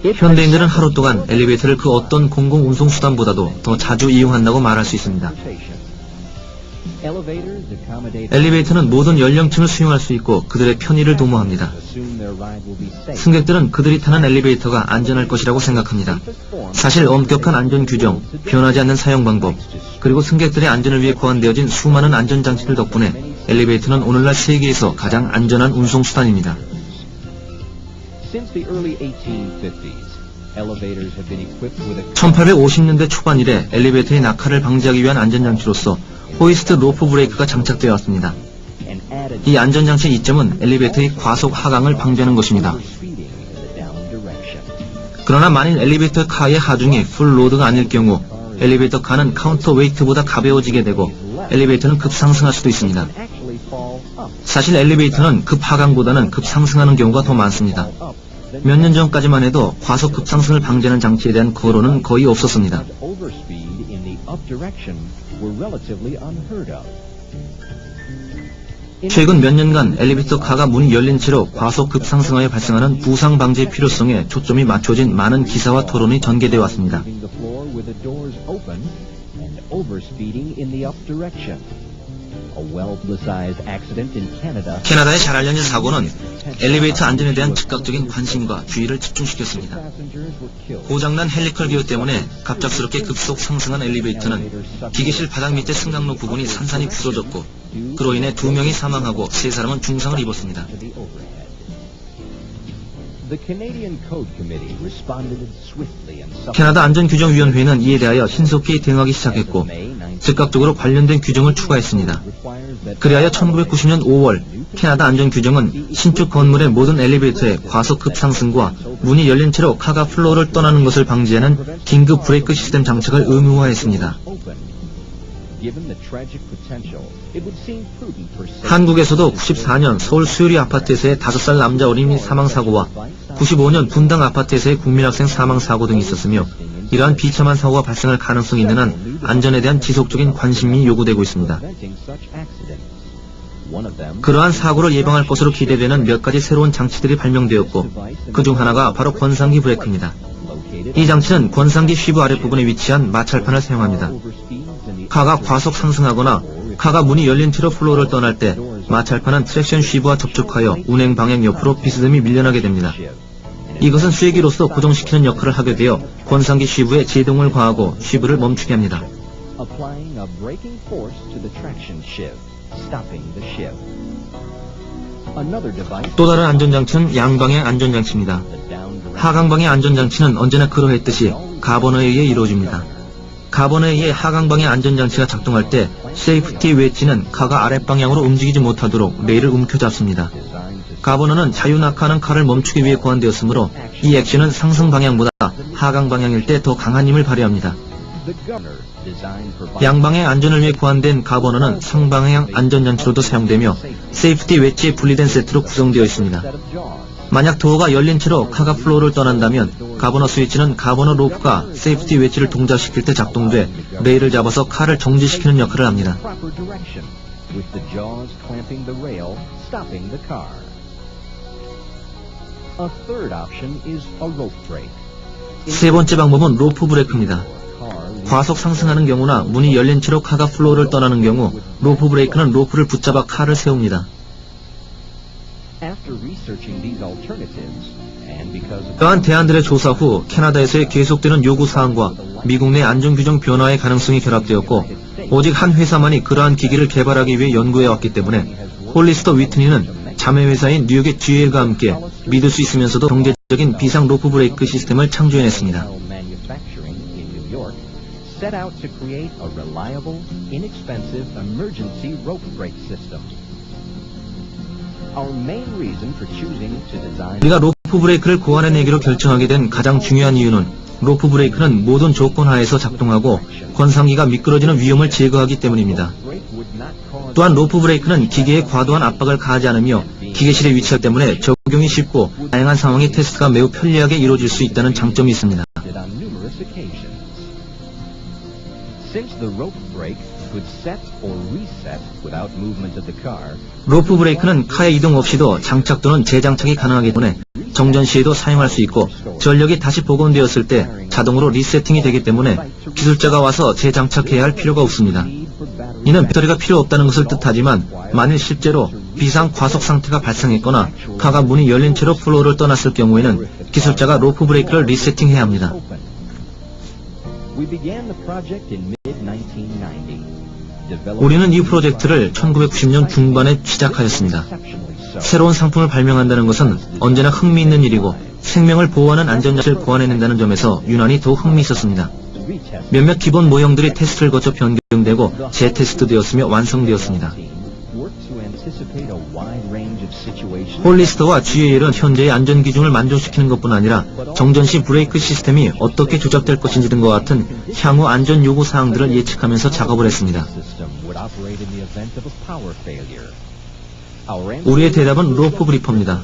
현대인들은 하루 동안 엘리베이터를 그 어떤 공공운송수단보다도 더 자주 이용한다고 말할 수 있습니다. 엘리베이터는 모든 연령층을 수용할 수 있고 그들의 편의를 도모합니다. 승객들은 그들이 타는 엘리베이터가 안전할 것이라고 생각합니다. 사실 엄격한 안전 규정, 변하지 않는 사용 방법, 그리고 승객들의 안전을 위해 고안되어진 수많은 안전장치들 덕분에 엘리베이터는 오늘날 세계에서 가장 안전한 운송수단입니다. 1850년대 초반 이래 엘리베이터의 낙하를 방지하기 위한 안전장치로서 호이스트 로프 브레이크가 장착되어 왔습니다. 이 안전장치의 이점은 엘리베이터의 과속 하강을 방지하는 것입니다. 그러나 만일 엘리베이터 카의 하중이 풀 로드가 아닐 경우 엘리베이터 카는 카운터 웨이트보다 가벼워지게 되고 엘리베이터는 급상승할 수도 있습니다. 사실 엘리베이터는 급하강보다는 급상승하는 경우가 더 많습니다. 몇 년 전까지만 해도 과속 급상승을 방지하는 장치에 대한 거론은 거의 없었습니다. 최근 몇 년간 엘리베이터 카가 문이 열린 채로 과속 급상승하여 발생하는 부상 방지의 필요성에 초점이 맞춰진 많은 기사와 토론이 전개되어 왔습니다. 캐나다의 잘 알려진 사고는 엘리베이터 안전에 대한 즉각적인 관심과 주의를 집중시켰습니다. 고장난 헬리컬 기어 때문에 갑작스럽게 급속 상승한 엘리베이터는 기계실 바닥 밑에 승강로 부분이 산산이 부서졌고 그로 인해 2명이 사망하고 3사람은 중상을 입었습니다. 캐나다 안전규정위원회는 이에 대하여 신속히 대응하기 시작했고 즉각적으로 관련된 규정을 추가했습니다. 그리하여 1990년 5월 캐나다 안전규정은 신축 건물의 모든 엘리베이터의 과속 급상승과 문이 열린 채로 카가 플로어를 떠나는 것을 방지하는 긴급 브레이크 시스템 장착을 의무화했습니다. 한국에서도 94년 서울 수유리 아파트에서의 5살 남자 어린이 사망사고와 95년 분당 아파트에서의 국민학생 사망사고 등이 있었으며 이러한 비참한 사고가 발생할 가능성이 있는 한 안전에 대한 지속적인 관심이 요구되고 있습니다. 그러한 사고를 예방할 것으로 기대되는 몇 가지 새로운 장치들이 발명되었고 그중 하나가 바로 권상기 브레이크입니다. 이 장치는 권상기 쉬브 아랫부분에 위치한 마찰판을 사용합니다. 카가 과속 상승하거나 카가 문이 열린 채로 플로어를 떠날 때 마찰판은 트랙션 쉬브와 접촉하여 운행 방향 옆으로 비스듬히 밀려나게 됩니다. 이것은 쐐기로서 고정시키는 역할을 하게 되어 권상기 쉬브에 제동을 가하고 쉬브를 멈추게 합니다. 또 다른 안전장치는 양방향 안전장치입니다. 하강방의 안전장치는 언제나 그러했듯이 가번에 의해 이루어집니다. 가번에 의해 하강방의 안전장치가 작동할 때 세이프티 웨지는 카가 아랫방향으로 움직이지 못하도록 레일을 움켜잡습니다. 가버너는 자유낙하하는 카를 멈추기 위해 고안되었으므로 이 액션은 상승 방향보다 하강 방향일 때 더 강한 힘을 발휘합니다. 양방의 안전을 위해 고안된 가버너는 상방향 안전장치로도 사용되며 세이프티 웨지의 분리된 세트로 구성되어 있습니다. 만약 도어가 열린 채로 카가 플로어를 떠난다면 가버너 스위치는 가버너 로프가 세이프티 웨지를 동작시킬 때 작동돼 레일을 잡아서 카를 정지시키는 역할을 합니다. 세 번째 방법은 로프 브레이크입니다. 과속 상승하는 경우나 문이 열린 채로 카가 플로어를 떠나는 경우 로프 브레이크는 로프를 붙잡아 카를 세웁니다. 또한 대안들의 조사 후 캐나다에서의 계속되는 요구사항과 미국 내 안전규정 변화의 가능성이 결합되었고 오직 한 회사만이 그러한 기기를 개발하기 위해 연구해왔기 때문에 홀리스터 위트니는 자매회사인 뉴욕의 GL과 함께 믿을 수 있으면서도 경제적인 비상 로프 브레이크 시스템을 창조해냈습니다. 우리가 로프 브레이크를 고안해내기로 결정하게 된 가장 중요한 이유는 로프 브레이크는 모든 조건 하에서 작동하고 권상기가 미끄러지는 위험을 제거하기 때문입니다. 또한 로프 브레이크는 기계에 과도한 압박을 가하지 않으며 기계실에 위치하기 때문에 적용이 쉽고 다양한 상황의 테스트가 매우 편리하게 이루어질 수 있다는 장점이 있습니다. 로프 브레이크는 카의 이동 없이도 장착 또는 재장착이 가능하기 때문에 정전 시에도 사용할 수 있고 전력이 다시 복원되었을 때 자동으로 리세팅이 되기 때문에 기술자가 와서 재장착해야 할 필요가 없습니다. 이는 배터리가 필요 없다는 것을 뜻하지만 만일 실제로 비상 과속 상태가 발생했거나 카가 문이 열린 채로 플로어를 떠났을 경우에는 기술자가 로프 브레이크를 리세팅해야 합니다. 우리는 이 프로젝트를 1990년 중반에 시작하였습니다. 새로운 상품을 발명한다는 것은 언제나 흥미있는 일이고 생명을 보호하는 안전장치를 보완해낸다는 점에서 유난히 더욱 흥미있었습니다. 몇몇 기본 모형들이 테스트를 거쳐 변경되고 재테스트되었으며 완성되었습니다. 홀리스터와 GAL은 현재의 안전기준을 만족시키는 것뿐 아니라 정전 시 브레이크 시스템이 어떻게 조작될 것인지 등과 같은 향후 안전 요구 사항들을 예측하면서 작업을 했습니다. 우리의 대답은 로프 그리퍼입니다.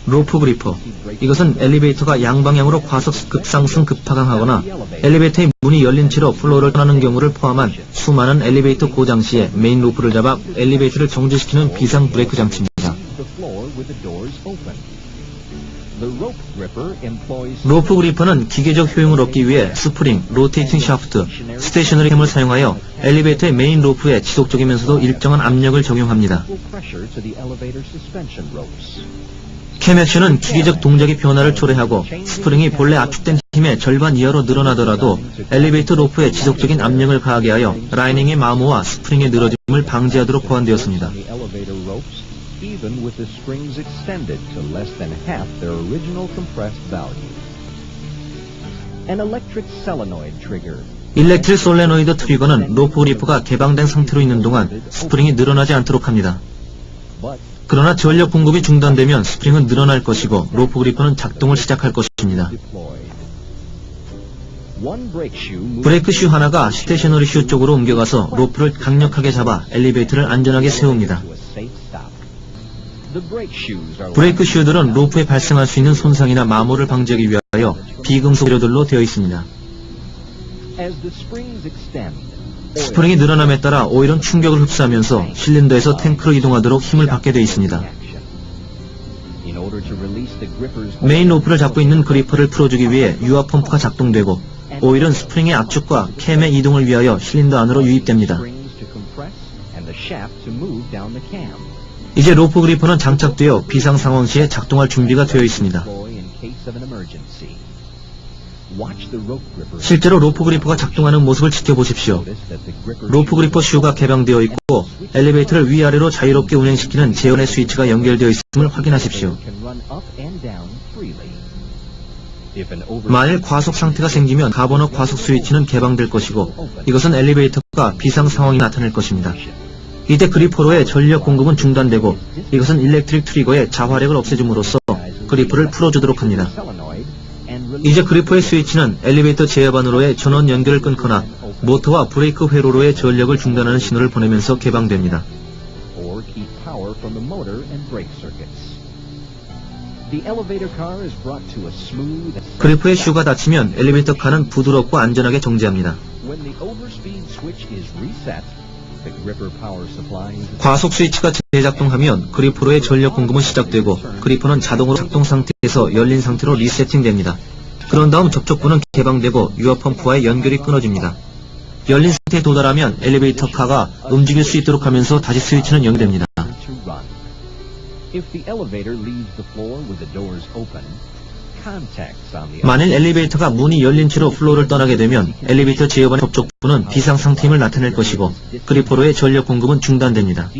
로프 그리퍼. 이것은 엘리베이터가 양방향으로 과속 급상승 급하강하거나 엘리베이터의 문이 열린 채로 플로어를 떠나는 경우를 포함한 수많은 엘리베이터 고장 시에 메인 로프를 잡아 엘리베이터를 정지시키는 비상 브레이크 장치입니다. 로프 그리퍼는 기계적 효용을 얻기 위해 스프링, 로테이팅 샤프트, 스테이셔너리 캠을 사용하여 엘리베이터의 메인 로프에 지속적이면서도 일정한 압력을 적용합니다. 캠 액션은 기계적 동작의 변화를 초래하고 스프링이 본래 압축된 힘의 절반 이하로 늘어나더라도 엘리베이터 로프에 지속적인 압력을 가하게 하여 라이닝의 마모와 스프링의 늘어짐을 방지하도록 보완되었습니다. 일렉트릭 솔레노이드 트리거는 로프 그리퍼가 개방된 상태로 있는 동안 스프링이 늘어나지 않도록 합니다. 그러나 전력 공급이 중단되면 스프링은 늘어날 것이고 로프 그리퍼는 작동을 시작할 것입니다. 브레이크 슈 하나가 스테이셔너리 슈 쪽으로 옮겨가서 로프를 강력하게 잡아 엘리베이터를 안전하게 세웁니다. 브레이크 슈들은 로프에 발생할 수 있는 손상이나 마모를 방지하기 위하여 비금속 재료들로 되어 있습니다. 스프링이 늘어남에 따라 오일은 충격을 흡수하면서 실린더에서 탱크로 이동하도록 힘을 받게 되어 있습니다. 메인 로프를 잡고 있는 그리퍼를 풀어주기 위해 유압 펌프가 작동되고 오일은 스프링의 압축과 캠의 이동을 위하여 실린더 안으로 유입됩니다. 이제 로프 그리퍼는 장착되어 비상 상황 시에 작동할 준비가 되어 있습니다. 실제로 로프 그리퍼가 작동하는 모습을 지켜보십시오. 로프 그리퍼 슈가 개방되어 있고 엘리베이터를 위아래로 자유롭게 운행시키는 제어의 스위치가 연결되어 있음을 확인하십시오. 만일 과속 상태가 생기면 가버너 과속 스위치는 개방될 것이고 이것은 엘리베이터가 비상 상황이 나타낼 것입니다. 이때 그리퍼로의 전력 공급은 중단되고 이것은 일렉트릭 트리거의 자화력을 없애줌으로써 그리퍼를 풀어주도록 합니다. 이제 그리퍼의 스위치는 엘리베이터 제어반으로의 전원 연결을 끊거나 모터와 브레이크 회로로의 전력을 중단하는 신호를 보내면서 개방됩니다. 그리퍼의 슈가 닫히면 엘리베이터 칸은 부드럽고 안전하게 정지합니다. 과속 스위치가 재작동하면 그리퍼로의 전력 공급은 시작되고 그리퍼는 자동으로 작동 상태에서 열린 상태로 리세팅됩니다. 그런 다음 접촉부는 개방되고 유압 펌프와의 연결이 끊어집니다. 열린 상태에 도달하면 엘리베이터 카가 움직일 수 있도록 하면서 다시 스위치는 연결됩니다. 만일 엘리베이터가 문이 열린 채로 플로어를 떠나게 되면 엘리베이터 제어반의 접촉부는 비상 상태임을 나타낼 것이고 그리퍼로의 전력 공급은 중단됩니다.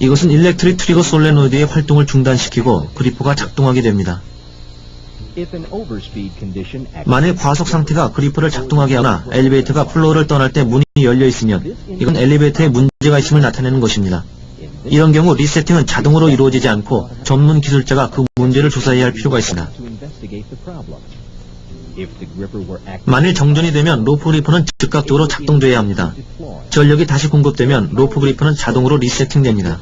이것은 일렉트릭 트리거 솔레노이드의 활동을 중단시키고 그리퍼가 작동하게 됩니다. 만일 과속 상태가 그리퍼를 작동하게 하거나 엘리베이터가 플로어를 떠날 때 문이 열려 있으면 이건 엘리베이터에 문제가 있음을 나타내는 것입니다. 이런 경우 리세팅은 자동으로 이루어지지 않고 전문 기술자가 그 문제를 조사해야 할 필요가 있습니다. 만일 정전이 되면 로프 그리퍼는 즉각적으로 작동돼야 합니다. 전력이 다시 공급되면 로프 그리퍼는 자동으로 리세팅됩니다.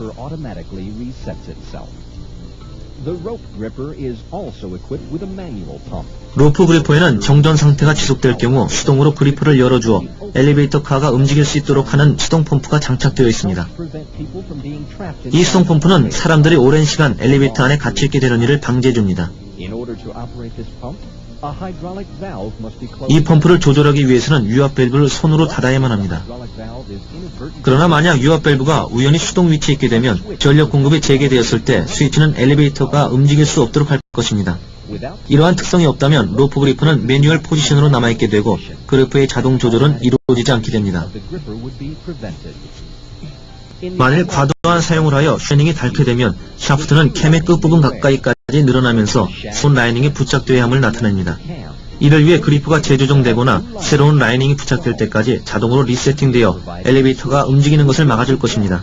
로프 그리퍼에는 정전 상태가 지속될 경우 수동으로 그리퍼를 열어주어 엘리베이터 카가 움직일 수 있도록 하는 수동 펌프가 장착되어 있습니다. 이 수동 펌프는 사람들이 오랜 시간 엘리베이터 안에 갇혀있게 되는 일을 방지해줍니다. 이 펌프를 조절하기 위해서는 유압 밸브를 손으로 닫아야만 합니다. 그러나 만약 유압 밸브가 우연히 수동 위치에 있게 되면 전력 공급이 재개되었을 때 스위치는 엘리베이터가 움직일 수 없도록 할 것입니다. 이러한 특성이 없다면 로프 그리퍼는 매뉴얼 포지션으로 남아있게 되고 그리프의 자동 조절은 이루어지지 않게 됩니다. 만일 과도한 사용을 하여 쉐닝이 닳게 되면 샤프트는 캠의 끝부분 가까이까지 늘어나면서 손 라이닝이 부착되어야 함을 나타냅니다. 이를 위해 그리프가 재조정되거나 새로운 라이닝이 부착될 때까지 자동으로 리세팅되어 엘리베이터가 움직이는 것을 막아줄 것입니다.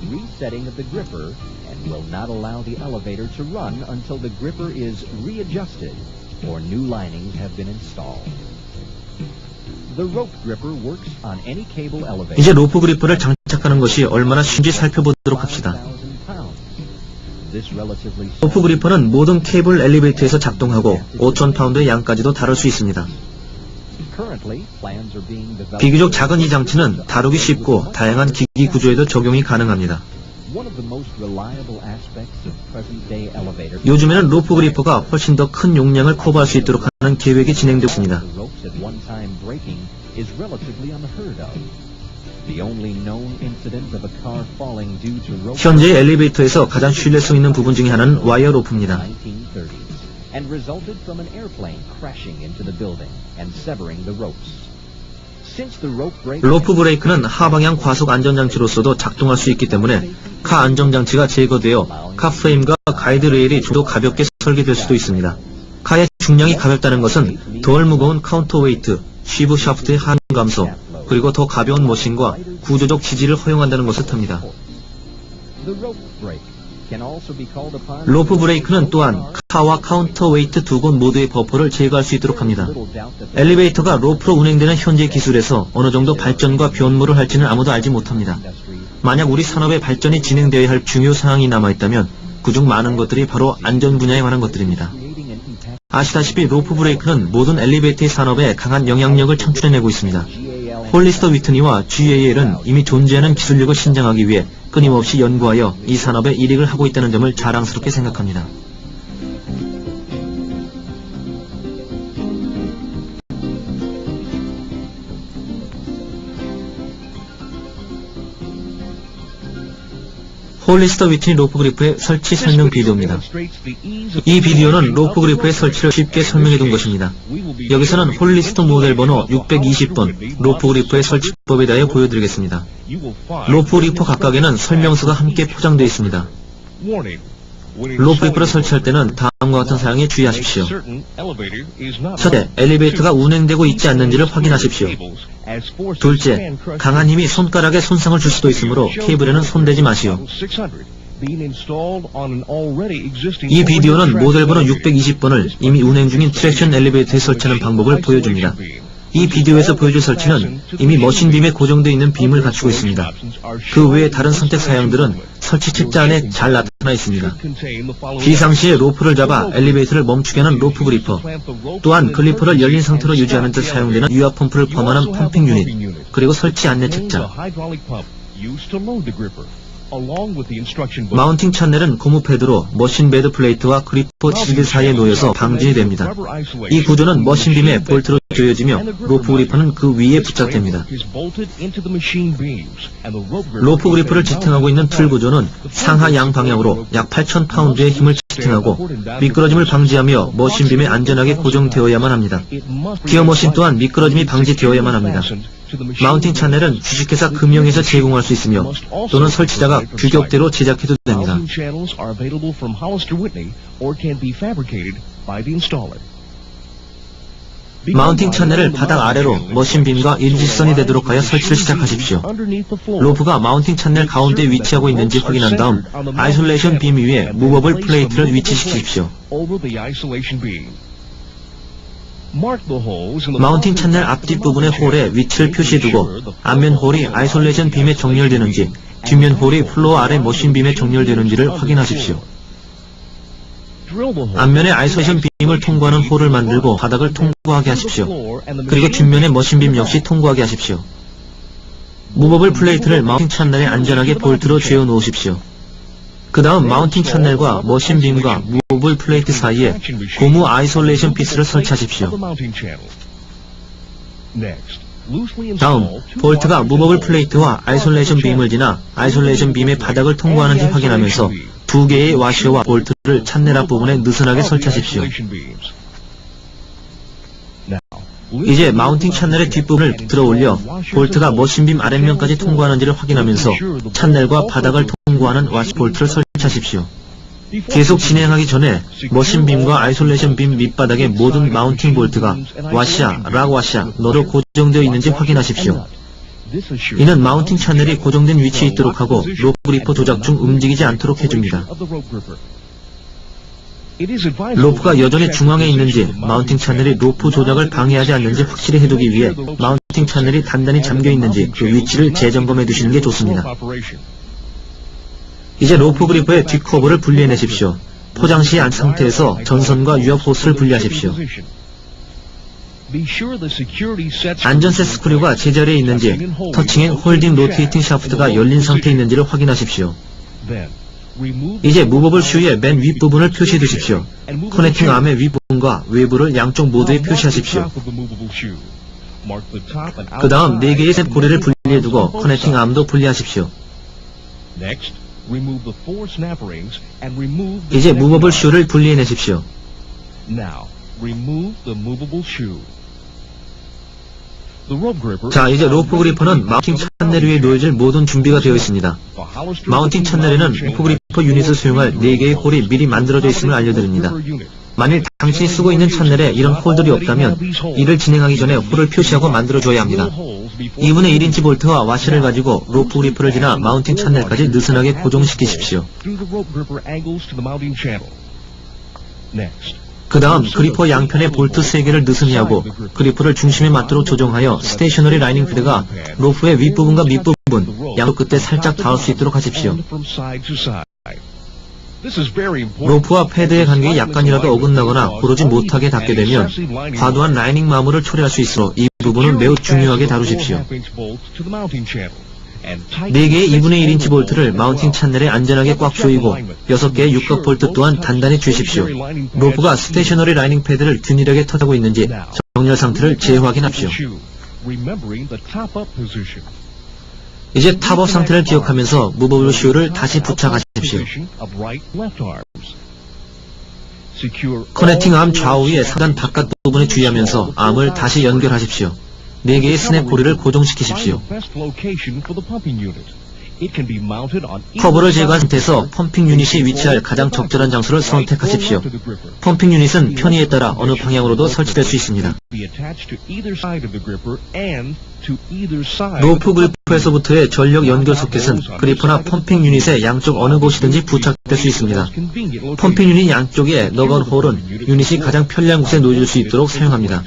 이제 로프 그리퍼를 장착하는 것이 얼마나 쉬운지 살펴보도록 합시다. 로프 그리퍼는 모든 케이블 엘리베이터에서 작동하고 5,000파운드의 양까지도 다룰 수 있습니다. 비교적 작은 이 장치는 다루기 쉽고 다양한 기기 구조에도 적용이 가능합니다. 요즘에는 로프 그리퍼가 훨씬 더 큰 용량을 커버할 수 있도록 하는 계획이 진행되고 있습니다. 현재 엘리베이터에서 가장 신뢰성 있는 부분 중에 하나는 와이어 로프입니다. 로프 브레이크는 하방향 과속 안전장치로서도 작동할 수 있기 때문에 카 안정장치가 제거되어 카 프레임과 가이드 레일이 좀 더 가볍게 설계될 수도 있습니다. 카의 중량이 가볍다는 것은 덜 무거운 카운터 웨이트, 쉬브 샤프트의 하강 감소, 그리고 더 가벼운 머신과 구조적 지지를 허용한다는 것을 탑니다. 로프 브레이크는 또한 카와 카운터 웨이트 두 곳 모두의 버퍼를 제거할 수 있도록 합니다. 엘리베이터가 로프로 운행되는 현재 기술에서 어느 정도 발전과 변모를 할지는 아무도 알지 못합니다. 만약 우리 산업의 발전이 진행되어야 할 중요 사항이 남아있다면 그중 많은 것들이 바로 안전 분야에 관한 것들입니다. 아시다시피 로프 브레이크는 모든 엘리베이터 산업에 강한 영향력을 창출해내고 있습니다. 홀리스터 위트니와 GAL은 이미 존재하는 기술력을 신장하기 위해 끊임없이 연구하여 이 산업에 이익을 하고 있다는 점을 자랑스럽게 생각합니다. 홀리스터 위트니 로프 그리프의 설치 설명 비디오입니다. 이 비디오는 로프 그리프의 설치를 쉽게 설명해둔 것입니다. 여기서는 홀리스터 모델 번호 620번 로프 그리프의 설치법에 대하여 보여드리겠습니다. 로프 그리프 각각에는 설명서가 함께 포장되어 있습니다. 로프 그리프를 설치할 때는 다음과 같은 사항에 주의하십시오. 첫째, 엘리베이터가 운행되고 있지 않는지를 확인하십시오. 둘째, 강한 힘이 손가락에 손상을 줄 수도 있으므로 케이블에는 손대지 마시오. 이 비디오는 모델 번호 620번을 이미 운행 중인 트랙션 엘리베이터에 설치하는 방법을 보여줍니다. 이 비디오에서 보여줄 설치는 이미 머신빔에 고정되어 있는 빔을 갖추고 있습니다. 그 외에 다른 선택 사양들은 설치 책자 안에 잘 나타나 있습니다. 비상시에 로프를 잡아 엘리베이터를 멈추게 하는 로프 그리퍼, 또한 글리퍼를 열린 상태로 유지하는 데 사용되는 유압 펌프를 포함하는 펌핑 유닛, 그리고 설치 안내 책자. 마운팅 찬넬은 고무 패드로 머신 베드 플레이트와 그리퍼 지지대 사이에 놓여서 방진이 됩니다. 이 구조는 머신빔에 볼트로 조여지며 로프 그리퍼는 그 위에 부착됩니다. 로프 그리퍼를 지탱하고 있는 틀 구조는 상하 양방향으로 약 8,000파운드의 힘을 지탱하고 미끄러짐을 방지하며 머신빔에 안전하게 고정되어야만 합니다. 기어 머신 또한 미끄러짐이 방지되어야만 합니다. 마운팅 찬넬은 주식회사 금형에서 제공할 수 있으며 또는 설치자가 규격대로 제작해도 됩니다. 마운팅 찬넬을 바닥 아래로 머신빔과 일직선이 되도록 하여 설치를 시작하십시오. 로프가 마운팅 찬넬 가운데 위치하고 있는지 확인한 다음 아이솔레이션 빔 위에 무버블 플레이트를 위치시키십시오. 마운팅 찬넬 앞뒷부분의 홀에 위치를 표시해두고 앞면 홀이 아이솔레이션 빔에 정렬되는지 뒷면 홀이 플로어 아래 머신빔에 정렬되는지를 확인하십시오. 앞면에 아이솔레이션 빔을 통과하는 홀을 만들고 바닥을 통과하게 하십시오. 그리고 뒷면의 머신빔 역시 통과하게 하십시오. 무버블 플레이트를 마운팅 찬넬에 안전하게 볼트로 쥐어 놓으십시오. 그 다음 마운팅 채널과 머신빔과 무버블 플레이트 사이에 고무 아이솔레이션 피스를 설치하십시오. 다음, 볼트가 무버블 플레이트와 아이솔레이션 빔을 지나 아이솔레이션 빔의 바닥을 통과하는지 확인하면서 두 개의 와셔와 볼트를 찬넬 앞부분에 느슨하게 설치하십시오. 이제 마운팅 채널의 뒷부분을 들어올려 볼트가 머신빔 아랫면까지 통과하는지를 확인하면서 찬넬과 바닥을 통과하는 와시 볼트를 설치하십시오. 계속 진행하기 전에 머신빔과 아이솔레이션 빔 밑바닥의 모든 마운팅 볼트가 와샤, 락와샤, 너로 고정되어 있는지 확인하십시오. 이는 마운팅 채널이 고정된 위치에 있도록 하고 로프 그리퍼 조작 중 움직이지 않도록 해줍니다. 로프가 여전히 중앙에 있는지 마운팅 채널이 로프 조작을 방해하지 않는지 확실히 해두기 위해 마운팅 채널이 단단히 잠겨 있는지 그 위치를 재점검해 두시는 게 좋습니다. 이제 로프 그리퍼의 뒷커버를 분리해내십시오. 포장 시 안 상태에서 전선과 유압 호스를 분리하십시오. 안전셋 스크류가 제자리에 있는지, 터칭 앤 홀딩 로테이팅 샤프트가 열린 상태에 있는지를 확인하십시오. 이제 무버블 슈의 맨 윗부분을 표시해 두십시오. 커넥팅 암의 윗부분과 외부를 양쪽 모두에 표시하십시오. 그 다음 4개의 셋 고리를 분리해두고 커넥팅 암도 분리하십시오. 이제 무버블 슈를 분리해내십시오. 자, 이제 로프 그리퍼는 마운팅 채널 위에 놓여질 모든 준비가 되어 있습니다. 마운팅 채널에는 로프 그리퍼 유닛을 수용할 4개의 홀이 미리 만들어져 있음을 알려드립니다. 만일 당신이 쓰고 있는 채널에 이런 홀들이 없다면 이를 진행하기 전에 홀을 표시하고 만들어줘야 합니다. 2분의 1인치 볼트와 와시를 가지고 로프 그리퍼를 지나 마운팅 채널까지 느슨하게 고정시키십시오. 그 다음 그리퍼 양편의 볼트 3개를 느슨히 하고 그리퍼를 중심에 맞도록 조정하여 스테이셔너리 라이닝 패드가 로프의 윗부분과 밑부분 양쪽 끝에 살짝 닿을 수 있도록 하십시오. 로프와 패드의 간격이 약간이라도 어긋나거나 고르지 못하게 닿게 되면 과도한 라이닝 마모를 초래할 수 있으므로 이 부분은 매우 중요하게 다루십시오. 4개의 2분의 1인치 볼트를 마운팅 채널에 안전하게 꽉 조이고 6개의 육각 볼트 또한 단단히 쥐십시오. 로프가 스테이셔너리 라이닝 패드를 균일하게 터하고 있는지 정렬 상태를 재확인합시오. 이제 탑업 상태를 기억하면서 무버블 슈를 다시 부착하십시오. 커넥팅 암 좌우의 상단 바깥 부분에 주의하면서 암을 다시 연결하십시오. 4개의 스냅 고리를 고정시키십시오. 커버를 제거한 상태에서 펌핑 유닛이 위치할 가장 적절한 장소를 선택하십시오. 펌핑 유닛은 편의에 따라 어느 방향으로도 설치될 수 있습니다. 로프 그리퍼에서부터의 전력 연결 소켓은 그리퍼나 펌핑 유닛의 양쪽 어느 곳이든지 부착될 수 있습니다. 펌핑 유닛 양쪽의 너건 홀은 유닛이 가장 편리한 곳에 놓여질 수 있도록 사용합니다.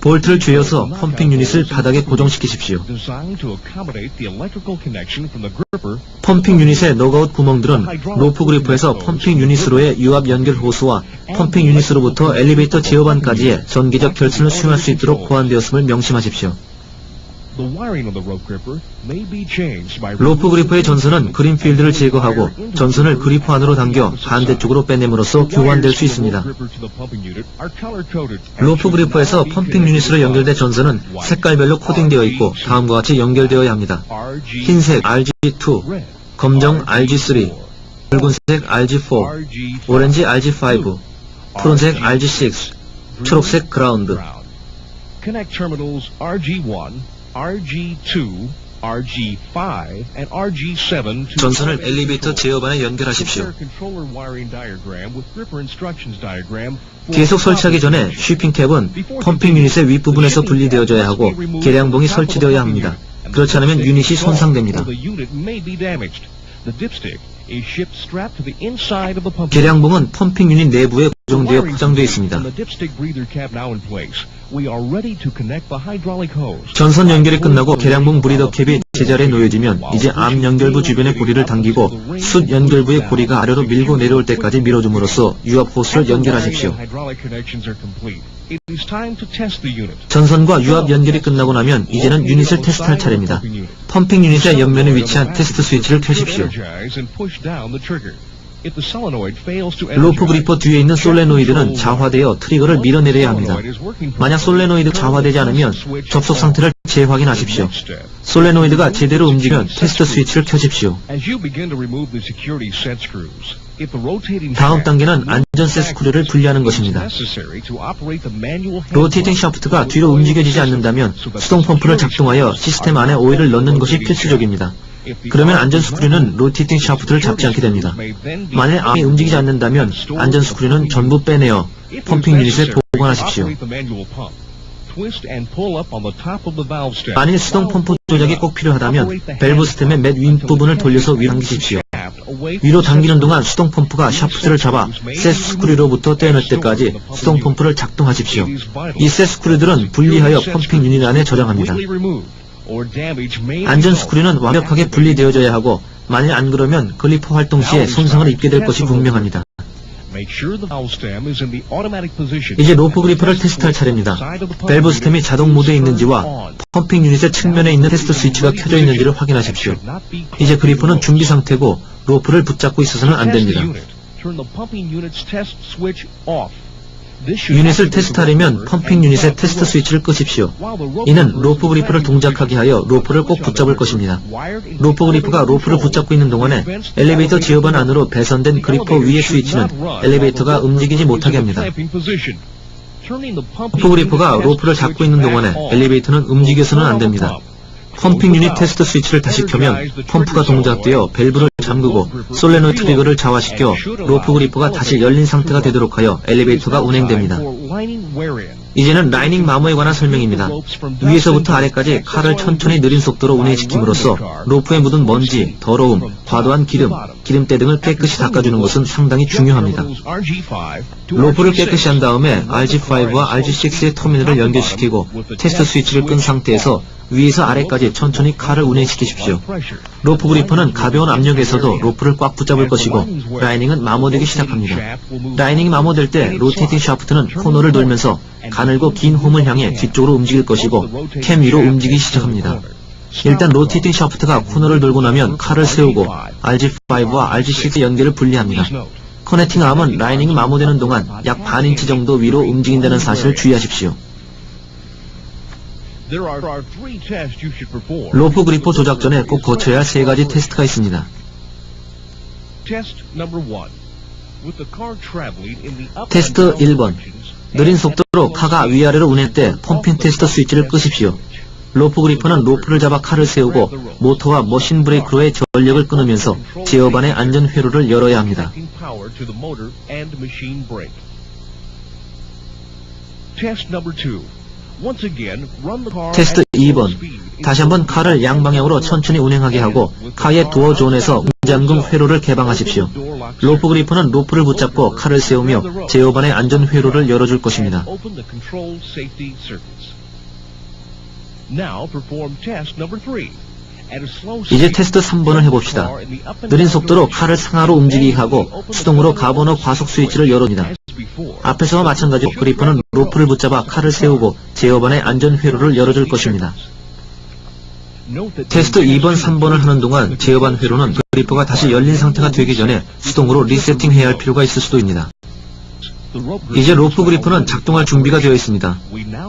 볼트를 조여서 펌핑 유닛을 바닥에 고정시키십시오. 펌핑 유닛의 너그아웃 구멍들은 로프 그리퍼에서 펌핑 유닛으로의 유압 연결 호스와 펌핑 유닛으로부터 엘리베이터 제어반까지의 전기적 결선을 수용할 수 있도록 보완되었음을 명심하십시오. 로프 그리퍼의 전선은 그린필드를 제거하고 전선을 그리퍼 안으로 당겨 반대쪽으로 빼냄으로써 교환될 수 있습니다. 로프 그리퍼에서 펌핑 유닛으로 연결된 전선은 색깔별로 코딩되어 있고 다음과 같이 연결되어야 합니다. 흰색 RG2, 검정 RG3, 붉은색 RG4, 오렌지 RG5, 푸른색 RG6, 초록색 그라운드. RG2, RG5, and RG7 전선을 엘리베이터 제어반에 연결하십시오. 계속 설치하기 전에 쉬핑캡은 펌핑 유닛의 윗부분에서 분리되어져야 하고 계량봉이 설치되어야 합니다. 그렇지 않으면 유닛이 손상됩니다. 계량봉은 펌핑 유닛 내부에 고정되어 포장되어 있습니다. 전선 연결이 끝나고 계량봉 브리더 캡이 제자리에 놓여지면 이제 암 연결부 주변의 고리를 당기고 숯 연결부의 고리가 아래로 밀고 내려올 때까지 밀어줌으로써 유압 호스를 연결하십시오. 전선과 유압 연결이 끝나고 나면 이제는 유닛을 테스트할 차례입니다. 펌핑 유닛의 옆면에 위치한 테스트 스위치를 켜십시오. 로프 그리퍼 뒤에 있는 솔레노이드는 자화되어 트리거를 밀어내려야 합니다. 만약 솔레노이드 자화되지 않으면 접속 상태를 재확인하십시오. 솔레노이드가 제대로 움직이면 테스트 스위치를 켜십시오. 다음 단계는 안전세 스크류를 분리하는 것입니다. 로테이팅 샤프트가 뒤로 움직여지지 않는다면 수동 펌프를 작동하여 시스템 안에 오일을 넣는 것이 필수적입니다. 그러면 안전 스크류는 로테이팅 샤프트를 잡지 않게 됩니다. 만일 암이 움직이지 않는다면 안전 스크류는 전부 빼내어 펌핑 유닛에 보관하십시오. 만일 수동 펌프 조작이 꼭 필요하다면 밸브 스템의 맨 윗부분을 돌려서 위로 당기십시오. 위로 당기는 동안 수동 펌프가 샤프트를 잡아 셋 스크류로부터 떼어낼 때까지 수동 펌프를 작동하십시오. 이 셋 스크류들은 분리하여 펌핑 유닛 안에 저장합니다. 안전 스크류는 완벽하게 분리되어져야 하고 만일 안 그러면 글리퍼 활동 시에 손상을 입게 될 것이 분명합니다. 이제 로프 그리퍼를 테스트할 차례입니다. 밸브 스템이 자동 모드에 있는지와 펌핑 유닛의 측면에 있는 테스트 스위치가 켜져 있는지를 확인하십시오. 이제 그리퍼는 준비 상태고 로프를 붙잡고 있어서는 안 됩니다. 유닛을 테스트하려면 펌핑 유닛의 테스트 스위치를 끄십시오. 이는 로프 그리퍼를 동작하게 하여 로프를 꼭 붙잡을 것입니다. 로프 그리퍼가 로프를 붙잡고 있는 동안에 엘리베이터 제어반 안으로 배선된 그리퍼 위의 스위치는 엘리베이터가 움직이지 못하게 합니다. 로프 그리퍼가 로프를 잡고 있는 동안에 엘리베이터는 움직여서는 안 됩니다. 펌핑 유닛 테스트 스위치를 다시 켜면 펌프가 동작되어 밸브를 잠그고 솔레노이드 트리거를 자화시켜 로프 그리퍼가 다시 열린 상태가 되도록 하여 엘리베이터가 운행됩니다. 이제는 라이닝 마모에 관한 설명입니다. 위에서부터 아래까지 칼을 천천히 느린 속도로 운행시킴으로써 로프에 묻은 먼지, 더러움, 과도한 기름, 기름때 등을 깨끗이 닦아주는 것은 상당히 중요합니다. 로프를 깨끗이 한 다음에 RG5와 RG6의 터미널을 연결시키고 테스트 스위치를 끈 상태에서 위에서 아래까지 천천히 칼을 운행시키십시오. 로프 그리퍼는 가벼운 압력에서도 로프를 꽉 붙잡을 것이고 라이닝은 마모되기 시작합니다. 라이닝이 마모될 때 로테이팅 샤프트는 코너를 돌면서 가늘고 긴 홈을 향해 뒤쪽으로 움직일 것이고 캠 위로 움직이기 시작합니다. 일단 로테이팅 샤프트가 코너를 돌고 나면 칼을 세우고 RG5와 RG6의 연결을 분리합니다. 커넥팅 암은 라이닝이 마모되는 동안 약 반 인치 정도 위로 움직인다는 사실을 주의하십시오. 로프 그리퍼 조작 전에 꼭 거쳐야 할 세 가지 테스트가 있습니다. 테스트 1번. 느린 속도로 카가 위아래로 운행 때 펌핑 테스트 스위치를 끄십시오. 로프 그리퍼는 로프를 잡아 칼을 세우고 모터와 머신 브레이크로의 전력을 끊으면서 제어반의 안전 회로를 열어야 합니다. 테스트 2번. 다시 한번 칼을 양방향으로 천천히 운행하게 하고 카의 도어 존에서 운잠금 회로를 개방하십시오. 로프 그리퍼는 로프를 붙잡고 칼을 세우며 제어반의 안전 회로를 열어줄 것입니다. 이제 테스트 3번을 해봅시다. 느린 속도로 칼을 상하로 움직이게 하고 수동으로 가버너 과속 스위치를 열어줍니다. 앞에서와 마찬가지로 그리퍼는 로프를 붙잡아 칼을 세우고 제어반의 안전 회로를 열어줄 것입니다. 테스트 2번, 3번을 하는 동안 제어반 회로는 그리퍼가 다시 열린 상태가 되기 전에 수동으로 리세팅해야 할 필요가 있을 수도 있습니다. 이제 로프 그리퍼는 작동할 준비가 되어 있습니다.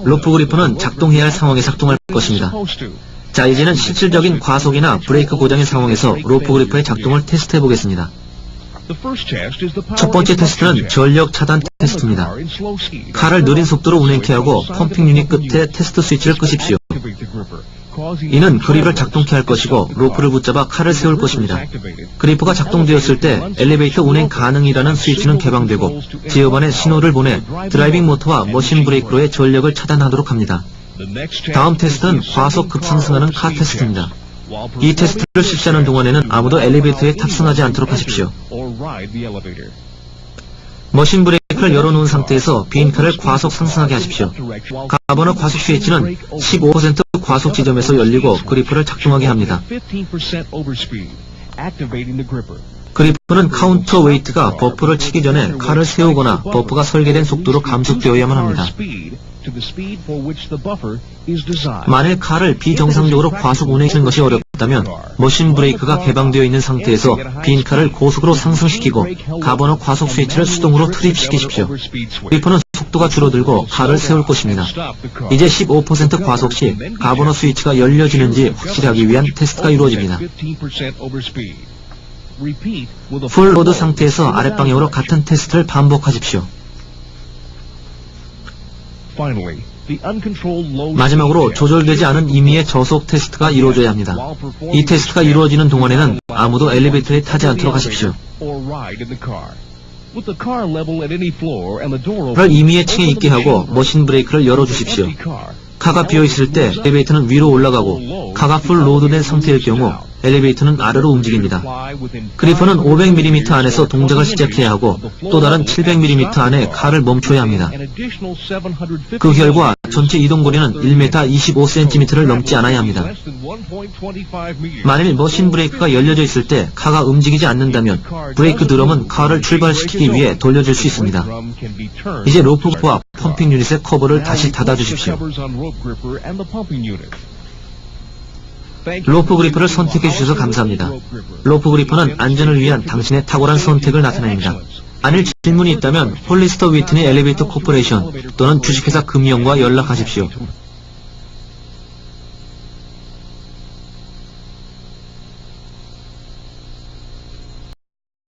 로프 그리퍼는 작동해야 할 상황에 작동할 것입니다. 자, 이제는 실질적인 과속이나 브레이크 고장의 상황에서 로프 그리퍼의 작동을 테스트해 보겠습니다. 첫 번째 테스트는 전력 차단 테스트입니다. 칼을 느린 속도로 운행케 하고 펌핑 유닛 끝에 테스트 스위치를 끄십시오. 이는 그립을 작동케 할 것이고 로프를 붙잡아 칼을 세울 것입니다. 그리퍼가 작동되었을 때 엘리베이터 운행 가능이라는 스위치는 개방되고 제어반에 신호를 보내 드라이빙 모터와 머신 브레이크로의 전력을 차단하도록 합니다. 다음 테스트는 과속 급상승하는 카 테스트입니다. 이 테스트를 실시하는 동안에는 아무도 엘리베이터에 탑승하지 않도록 하십시오. 머신 브레이크를 열어놓은 상태에서 빈 칼을 과속 상승하게 하십시오. 가버너 과속 스위치는 15% 과속 지점에서 열리고 그리퍼를 작동하게 합니다. 그리퍼는 카운터 웨이트가 버프를 치기 전에 칼을 세우거나 버프가 설계된 속도로 감속되어야만 합니다. to the speed for which the buffer is designed. 만일 카를 비정상적으로 과속 운행시키는 것이 어렵다면 머신 브레이크가 개방되어 있는 상태에서 빈 카를 고속으로 상승시키고 가번호 과속 스위치를 수동으로 트립시키십시오. 그리퍼는 속도가 줄어들고 카를 세울 것입니다. 이제 15% 과속 시 가번호 스위치가 열려지는지 확실하기 위한 테스트가 이루어집니다. 풀 로드 상태에서 아랫방향으로 같은 테스트를 반복하십시오. 마지막으로 조절되지 않은 임의의 저속 테스트가 이루어져야 합니다. 이 테스트가 이루어지는 동안에는 아무도 엘리베이터에 타지 않도록 하십시오. 카를 임의의 층에 있게 하고 머신 브레이크를 열어주십시오. 카가 비어있을 때 엘리베이터는 위로 올라가고 카가 풀 로드된 상태일 경우 엘리베이터는 아래로 움직입니다. 그리퍼는 500mm 안에서 동작을 시작해야 하고 또 다른 700mm 안에 카를 멈춰야 합니다. 그 결과 전체 이동거리는 1m 25cm를 넘지 않아야 합니다. 만일 머신 브레이크가 열려져 있을 때 카가 움직이지 않는다면 브레이크 드럼은 카를 출발시키기 위해 돌려줄 수 있습니다. 이제 로프와 펌핑 유닛의 커버를 다시 닫아주십시오. 로프 그리퍼를 선택해 주셔서 감사합니다. 로프 그리퍼는 안전을 위한 당신의 탁월한 선택을 나타냅니다. 만일 질문이 있다면 홀리스터 위트니 엘리베이터 코퍼레이션 또는 주식회사 금융과 연락하십시오.